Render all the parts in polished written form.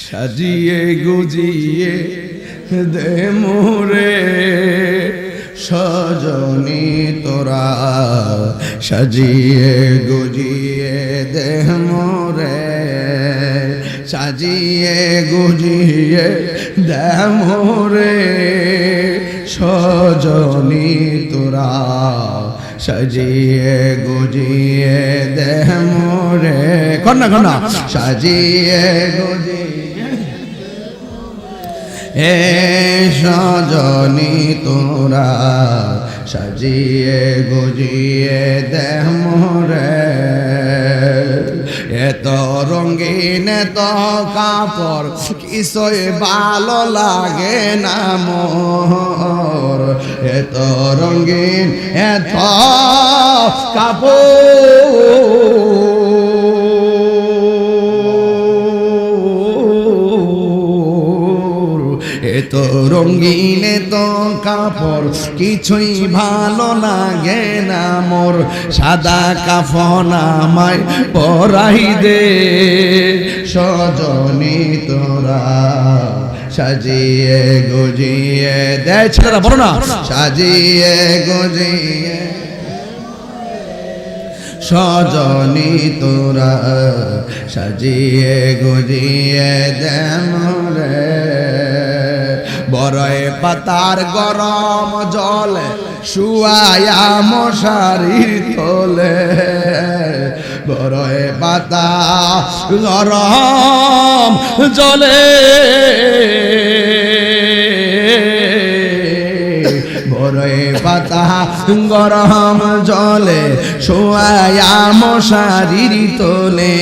সাজিয়ে গুজিয়ে দে মোরে সজনী তোরা, সাজিয়ে গুজিয়ে দে মোরে, সাজিয়ে গুজিয়ে দে মোরে সজনী তোরা, সাজিয়ে গুজিয়ে দে মোরে। কন্যা কন্যা সাজিয়ে গুজিয়ে হে সজনী তোরা, সাজিয়ে গুজিয়ে দে মোরে। এত রঙিন এত কাপড় কিছুই ভালো লাগে না মোর, এত রঙিন এত কাপড়, এত রঙিন এত কাপড় কিছুই ভালো লাগে না মোর। সাদা কাফন আমায় পরাই দে সজনী তোরা, সাজিয়ে গুজিয়ে দে। ছেলেরা বলো না, সাজিয়ে গুজিয়ে সজনী তোরা, সাজিয়ে গুজিয়ে দে মোরে। বড়ই পাতার গরম জলে শুয়ায়া মশারির তলে, বড়ই পাতা গরম জলে, বড়ই পাতা গরম জলে শোয়া মশারির তোলে।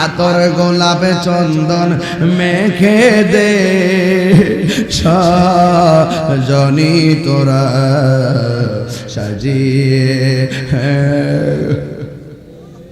আতর গোলাপ চন্দন মেখে দে সজনী তোরা, সাজিয়ে